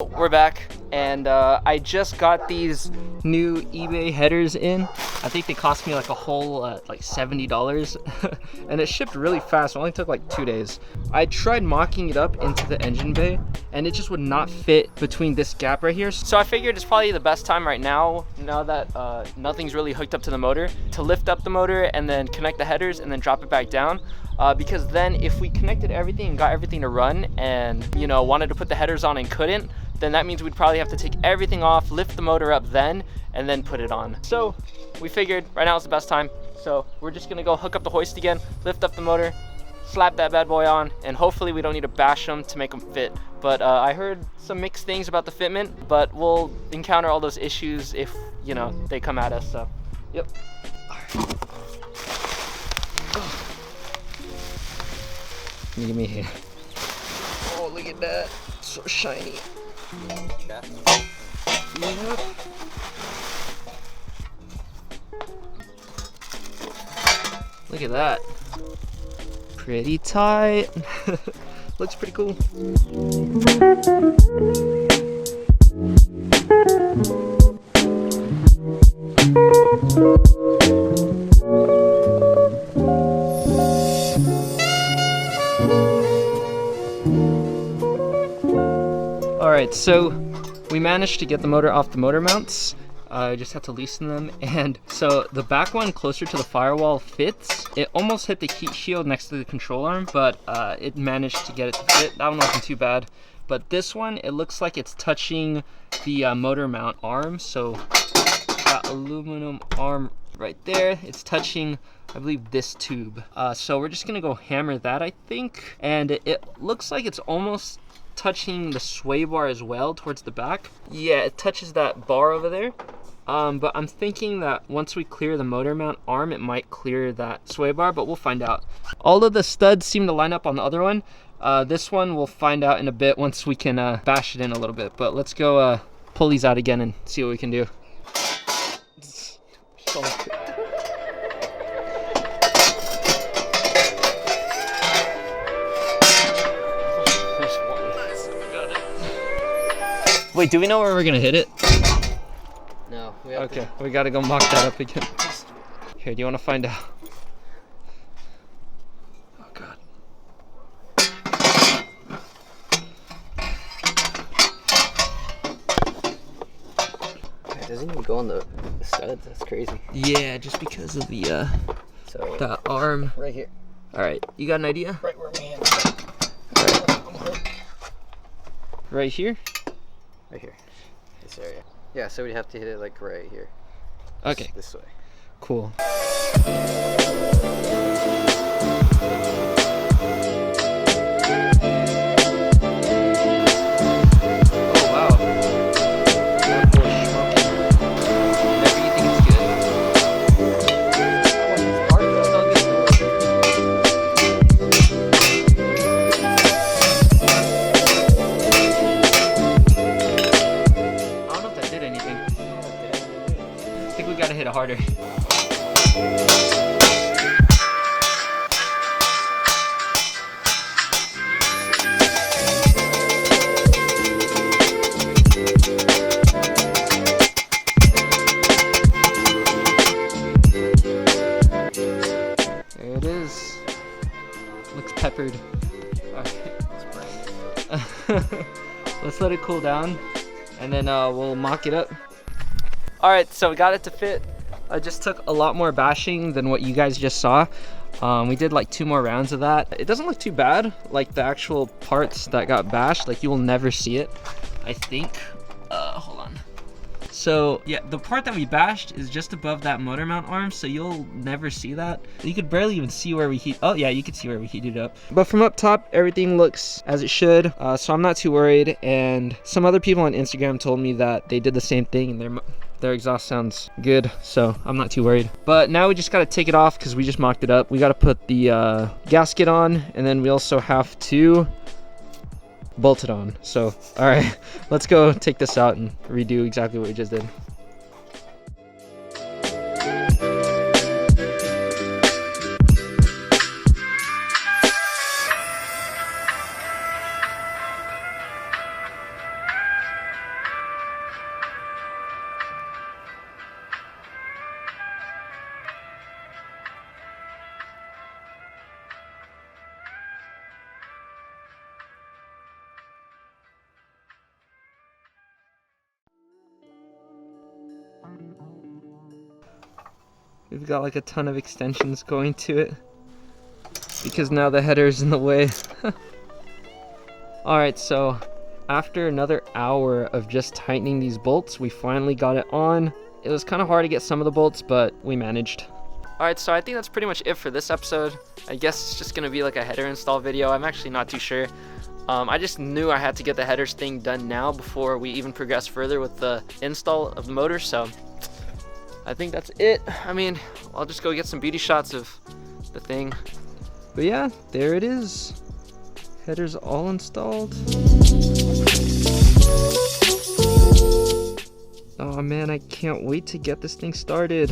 We're back, and I just got these new eBay headers in. I think they cost me like a whole like $70 and it shipped really fast. It only took like 2 days. I tried mocking it up into the engine bay and it just would not fit between this gap right here. So I figured it's probably the best time right now that nothing's really hooked up to the motor, to lift up the motor and then connect the headers and then drop it back down. Because then if we connected everything and got everything to run and, you know, wanted to put the headers on and couldn't, then that means we'd probably have to take everything off, lift the motor up then, and then put it on. So we figured right now is the best time. So we're just gonna go hook up the hoist again, lift up the motor, slap that bad boy on, and hopefully we don't need to bash them to make them fit. But I heard some mixed things about the fitment, but we'll encounter all those issues if, you know, they come at us, so. Yep. All right. Give me a hand. Oh, look at that. It's so shiny. Yeah. Yep. Look at that. Pretty tight. Looks pretty cool. Alright, so we managed to get the motor off the motor mounts. I just had to loosen them, and so the back one closer to the firewall fits. It almost hit the heat shield next to the control arm, but it managed to get it to fit. That one wasn't too bad. But this one, it looks like it's touching the motor mount arm. So that aluminum arm right there, it's touching, I believe, this tube. So we're just gonna go hammer that, I think. And it looks like it's almost touching the sway bar as well towards the back. Yeah, it touches that bar over there. But I'm thinking that once we clear the motor mount arm, it might clear that sway bar, but we'll find out. All of the studs seem to line up on the other one. This one we'll find out in a bit once we can bash it in a little bit. But let's go pull these out again and see what we can do. Wait, do we know where we're gonna hit it? No. We gotta go mock that up again. Here, do you wanna find out? Oh God. It doesn't even go on the studs, that's crazy. Yeah, just because of the that arm. Right here. Alright, you got an idea? Right where my hand is. Alright. Right here? Right here. This area. Yeah, so we'd have to hit it like right here. Okay. This way. Cool. Hit it harder. There it is. Looks peppered. Okay. Let's let it cool down and then we'll mock it up. Alright, so we got it to fit. I just took a lot more bashing than what you guys just saw. We did like 2 more rounds of that. It doesn't look too bad, like the actual parts that got bashed, like you will never see it, I think. Hold on. So yeah, the part that we bashed is just above that motor mount arm, so you'll never see that. You could barely even see where we heat. Oh yeah, you could see where we heated up. But from up top, everything looks as it should, so I'm not too worried. And some other people on Instagram told me that they did the same thing and their exhaust sounds good, so I'm not too worried. But now we just gotta take it off because we just mocked it up. We gotta put the gasket on, and then we also have to bolt it on. So, all right, let's go take this out and redo exactly what we just did. We've got like a ton of extensions going to it because now the header's in the way. Alright, so after another hour of just tightening these bolts, we finally got it on. It was kind of hard to get some of the bolts, but we managed. Alright, so I think that's pretty much it for this episode. I guess it's just gonna be like a header install video. I'm actually not too sure. I just knew I had to get the headers thing done now before we even progress further with the install of the motor, so I think that's it. I mean, I'll just go get some beauty shots of the thing. But yeah, there it is. Headers all installed. Oh man, I can't wait to get this thing started.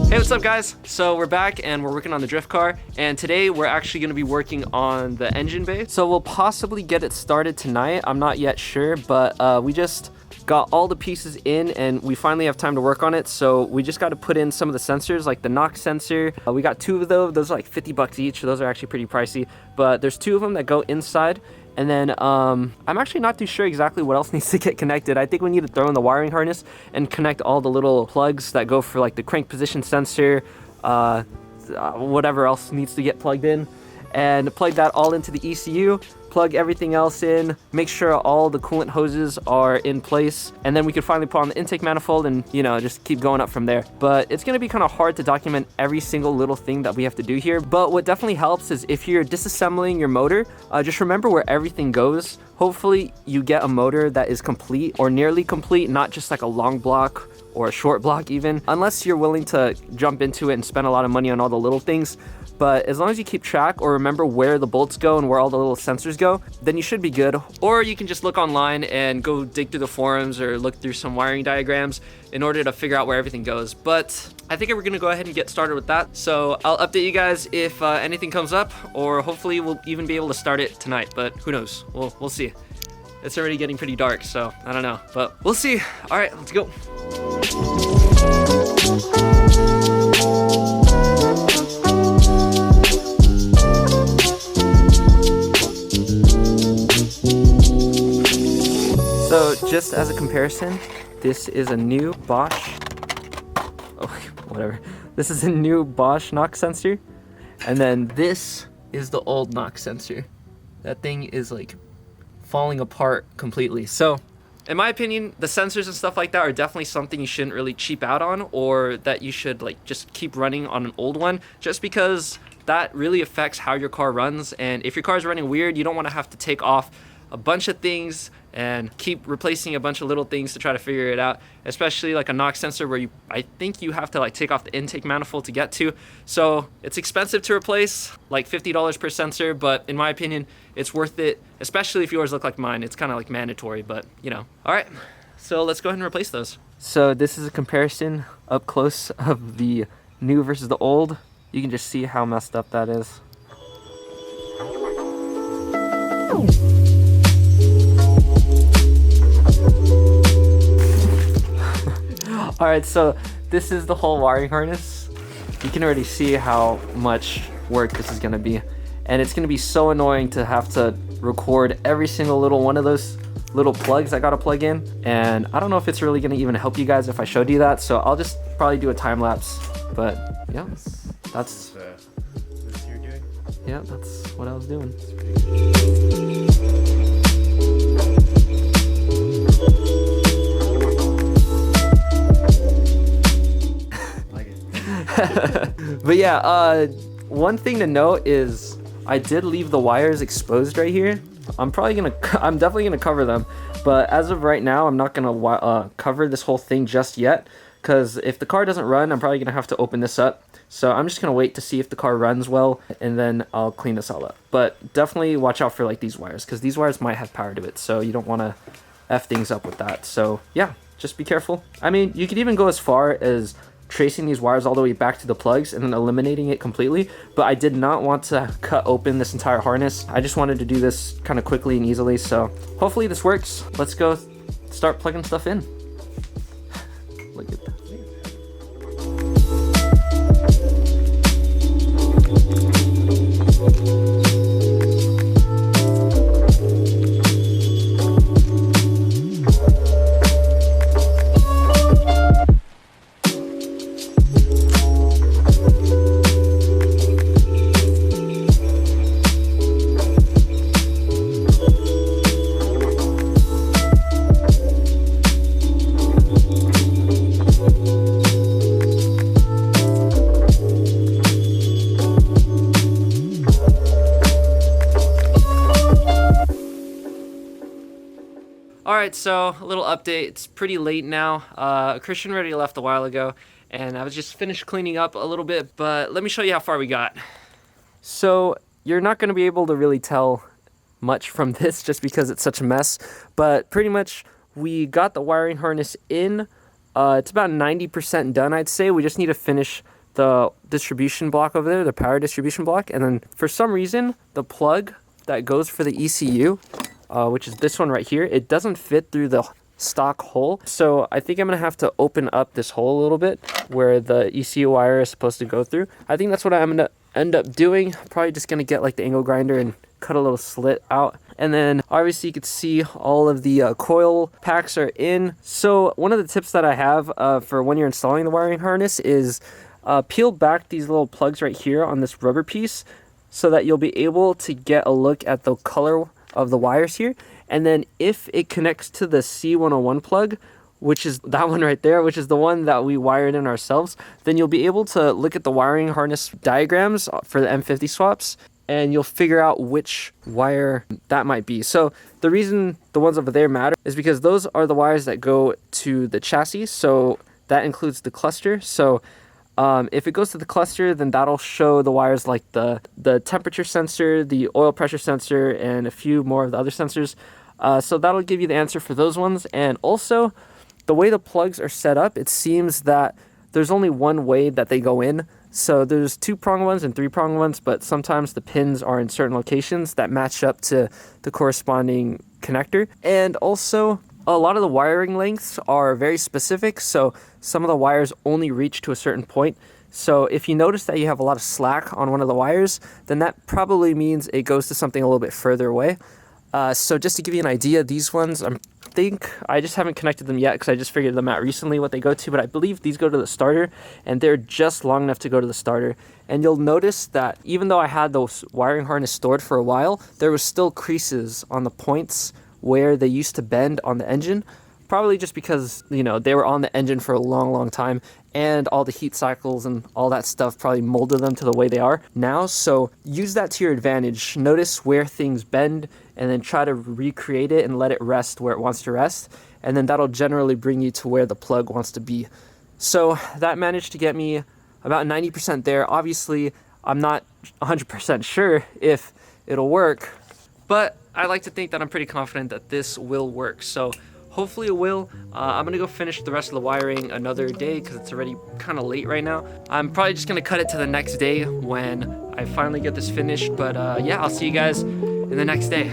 Hey, what's up guys? So we're back and we're working on the drift car, and today we're actually going to be working on the engine bay. So we'll possibly get it started tonight. I'm not yet sure, but we just got all the pieces in and we finally have time to work on it. So we just got to put in some of the sensors, like the knock sensor. We got 2 of those are like 50 bucks each. Those are actually pretty pricey, but there's 2 of them that go inside. And then I'm actually not too sure exactly what else needs to get connected. I think we need to throw in the wiring harness and connect all the little plugs that go for like the crank position sensor, whatever else needs to get plugged in, and plug that all into the ECU, plug everything else in, make sure all the coolant hoses are in place, and then we can finally put on the intake manifold and, you know, just keep going up from there. But it's gonna be kind of hard to document every single little thing that we have to do here. But what definitely helps is if you're disassembling your motor, just remember where everything goes. Hopefully you get a motor that is complete or nearly complete, not just like a long block or a short block even, unless you're willing to jump into it and spend a lot of money on all the little things. But as long as you keep track or remember where the bolts go and where all the little sensors go, then you should be good. Or you can just look online and go dig through the forums or look through some wiring diagrams in order to figure out where everything goes. But I think we're gonna go ahead and get started with that. So I'll update you guys if anything comes up, or hopefully we'll even be able to start it tonight, but who knows, we'll see. It's already getting pretty dark, so I don't know, but we'll see. All right, let's go. So just as a comparison, this is a new Bosch, This is a new Bosch knock sensor. And then this is the old knock sensor. That thing is like falling apart completely. So in my opinion, the sensors and stuff like that are definitely something you shouldn't really cheap out on, or that you should like just keep running on an old one, just because that really affects how your car runs. And if your car is running weird, you don't want to have to take off a bunch of things and keep replacing a bunch of little things to try to figure it out, especially like a knock sensor where I think you have to like take off the intake manifold to get to. So it's expensive to replace, like $50 per sensor, but in my opinion, it's worth it, especially if yours look like mine. It's kind of like mandatory, but you know. All right, so let's go ahead and replace those. So this is a comparison up close of the new versus the old. You can just see how messed up that is. All right, so this is the whole wiring harness. You can already see how much work this is gonna be. And it's gonna be so annoying to have to record every single little one of those little plugs I gotta plug in. And I don't know if it's really gonna even help you guys if I showed you that. So I'll just probably do a time lapse. But yeah, that's this you're doing? Yeah, that's what I was doing. But yeah, one thing to note is I did leave the wires exposed right here. I'm definitely gonna cover them, but as of right now, I'm not gonna cover this whole thing just yet, because if the car doesn't run, I'm probably gonna have to open this up. So I'm just gonna wait to see if the car runs well, and then I'll clean this all up. But definitely watch out for like these wires, because these wires might have power to it, so you don't want to F things up with that. So yeah, just be careful. I mean, you could even go as far as tracing these wires all the way back to the plugs and then eliminating it completely, but I did not want to cut open this entire harness. I just wanted to do this kind of quickly and easily, so hopefully this works. Let's go start plugging stuff in. Look at that. All right, so a little update. It's pretty late now. Christian already left a while ago, and I was just finished cleaning up a little bit, but let me show you how far we got. So you're not going to be able to really tell much from this just because it's such a mess, but pretty much we got the wiring harness in. It's about 90% done, I'd say. We just need to finish the distribution block over there, the power distribution block, and then for some reason the plug that goes for the ECU, which is this one right here, it doesn't fit through the stock hole. So I think I'm gonna have to open up this hole a little bit where the ECU wire is supposed to go through. I think that's what I'm gonna end up doing. Probably just gonna get like the angle grinder and cut a little slit out. And then obviously you can see all of the coil packs are in. So one of the tips that I have for when you're installing the wiring harness is peel back these little plugs right here on this rubber piece so that you'll be able to get a look at the color of the wires here. And then if it connects to the C101 plug, which is that one right there, which is the one that we wired in ourselves, then you'll be able to look at the wiring harness diagrams for the M50 swaps, and you'll figure out which wire that might be. So the reason the ones over there matter is because those are the wires that go to the chassis, so that includes the cluster. So if it goes to the cluster, then that'll show the wires like the temperature sensor, the oil pressure sensor, and a few more of the other sensors. So that'll give you the answer for those ones. And also, the way the plugs are set up, it seems that there's only one way that they go in. So there's 2-prong ones and 3-prong ones, but sometimes the pins are in certain locations that match up to the corresponding connector. And also, a lot of the wiring lengths are very specific, so some of the wires only reach to a certain point. So if you notice that you have a lot of slack on one of the wires, then that probably means it goes to something a little bit further away. So just to give you an idea, these ones, I just haven't connected them yet because I just figured them out recently what they go to, but I believe these go to the starter, and they're just long enough to go to the starter. And you'll notice that even though I had those wiring harness stored for a while, there was still creases on the points where they used to bend on the engine, probably just because, you know, they were on the engine for a long time, and all the heat cycles and all that stuff probably molded them to the way they are now. So use that to your advantage. Notice where things bend and then try to recreate it and let it rest where it wants to rest, and then that'll generally bring you to where the plug wants to be. So that managed to get me about 90% there. Obviously, I'm not 100% sure if it'll work, but I like to think that I'm pretty confident that this will work. So hopefully it will. I'm gonna go finish the rest of the wiring another day because it's already kind of late right now. I'm probably just gonna cut it to the next day when I finally get this finished. But yeah, I'll see you guys in the next day.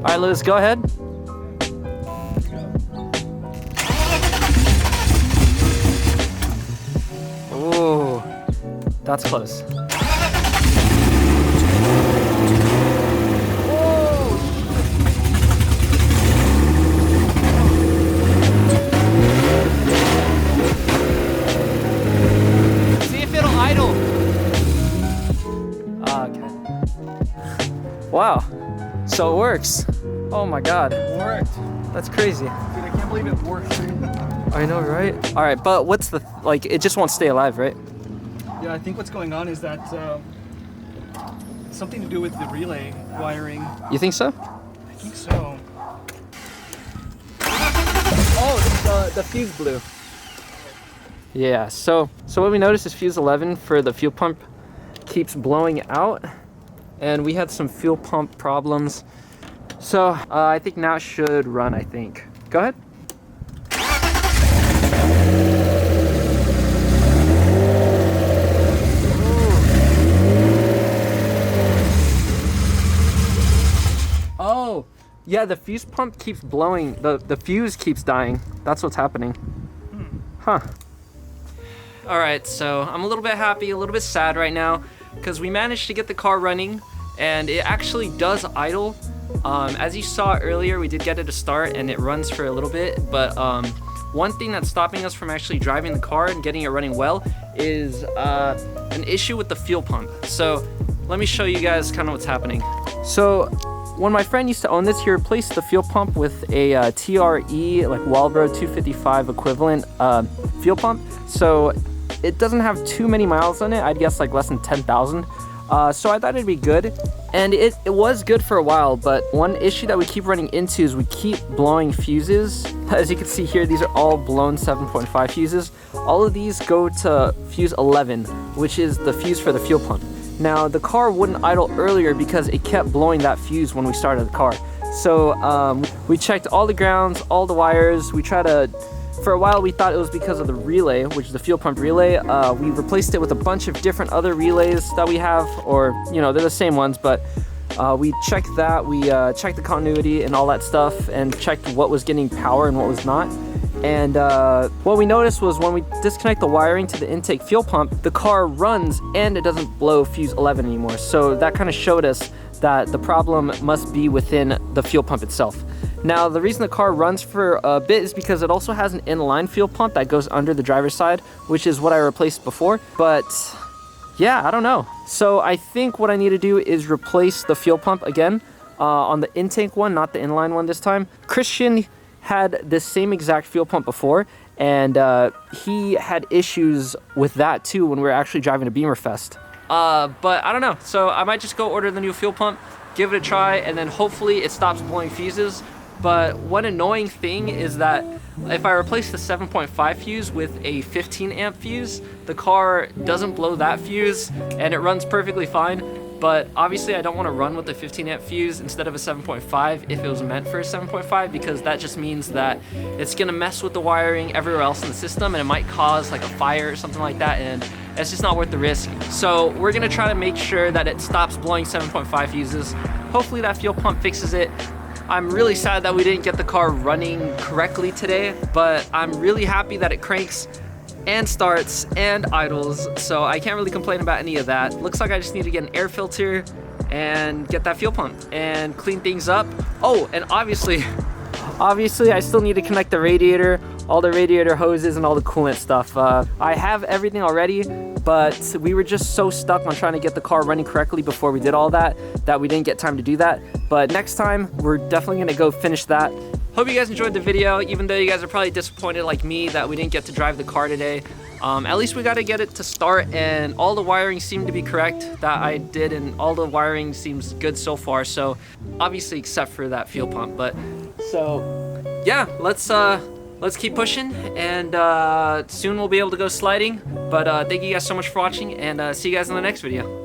All right, Lewis, go ahead. Ooh, That's close. Wow, so it works. Oh my God. It worked. That's crazy. Dude, I can't believe it worked. I know, right? All right, but what's the, like, it just won't stay alive, right? Yeah, I think what's going on is that something to do with the relay wiring. You think so? I think so. Oh, the fuse blew. Yeah, so what we noticed is fuse 11 for the fuel pump keeps blowing out. And we had some fuel pump problems. So I think now it should run, I think. Go ahead. Oh, yeah, the fuse pump keeps blowing. The fuse keeps dying. That's what's happening. Huh. All right, so I'm a little bit happy, a little bit sad right now, because we managed to get the car running. And it actually does idle. As you saw earlier, we did get it to start and it runs for a little bit, but one thing that's stopping us from actually driving the car and getting it running well is an issue with the fuel pump. So let me show you guys kind of what's happening. So when my friend used to own this, he replaced the fuel pump with a TRE, like Walbro 255 equivalent fuel pump. So it doesn't have too many miles on it. I'd guess like less than 10,000. So I thought it'd be good, and it was good for a while, but one issue that we keep running into is we keep blowing fuses. As you can see here, these are all blown 7.5 fuses. All of these go to fuse 11, which is the fuse for the fuel pump. Now, the car wouldn't idle earlier because it kept blowing that fuse when we started the car. So we checked all the grounds, all the wires. We tried to, for a while we thought it was because of the relay, which is the fuel pump relay. We replaced it with a bunch of different other relays that we have, or you know, they're the same ones, but we checked that. We checked the continuity and all that stuff, and checked what was getting power and what was not. And what we noticed was when we disconnect the wiring to the intake fuel pump, the car runs and it doesn't blow fuse 11 anymore. So that kind of showed us that the problem must be within the fuel pump itself. Now, the reason the car runs for a bit is because it also has an inline fuel pump that goes under the driver's side, which is what I replaced before. But yeah, I don't know. So I think what I need to do is replace the fuel pump again on the intake one, not the inline one this time. Christian had this same exact fuel pump before, and he had issues with that too when we were actually driving to Beamerfest. But I don't know. So I might just go order the new fuel pump, give it a try, and then hopefully it stops blowing fuses. But one annoying thing is that if I replace the 7.5 fuse with a 15 amp fuse, the car doesn't blow that fuse and it runs perfectly fine. But obviously I don't want to run with the 15 amp fuse instead of a 7.5 if it was meant for a 7.5, because that just means that it's going to mess with the wiring everywhere else in the system and it might cause like a fire or something like that, and it's just not worth the risk. So we're going to try to make sure that it stops blowing 7.5 fuses. Hopefully that fuel pump fixes it. I'm really sad that we didn't get the car running correctly today, but I'm really happy that it cranks and starts and idles, so I can't really complain about any of that. Looks like I just need to get an air filter and get that fuel pump and clean things up. Oh, and obviously I still need to connect the radiator, all the radiator hoses and all the coolant stuff. I have everything already, but we were just so stuck on trying to get the car running correctly before we did all that we didn't get time to do that. But next time, we're definitely gonna go finish that. Hope you guys enjoyed the video, even though you guys are probably disappointed like me that we didn't get to drive the car today. At least we got to get it to start, and all the wiring seemed to be correct that I did, and all the wiring seems good so far. So obviously except for that fuel pump, but so yeah, let's keep pushing, and soon we'll be able to go sliding. But thank you guys so much for watching, and see you guys in the next video.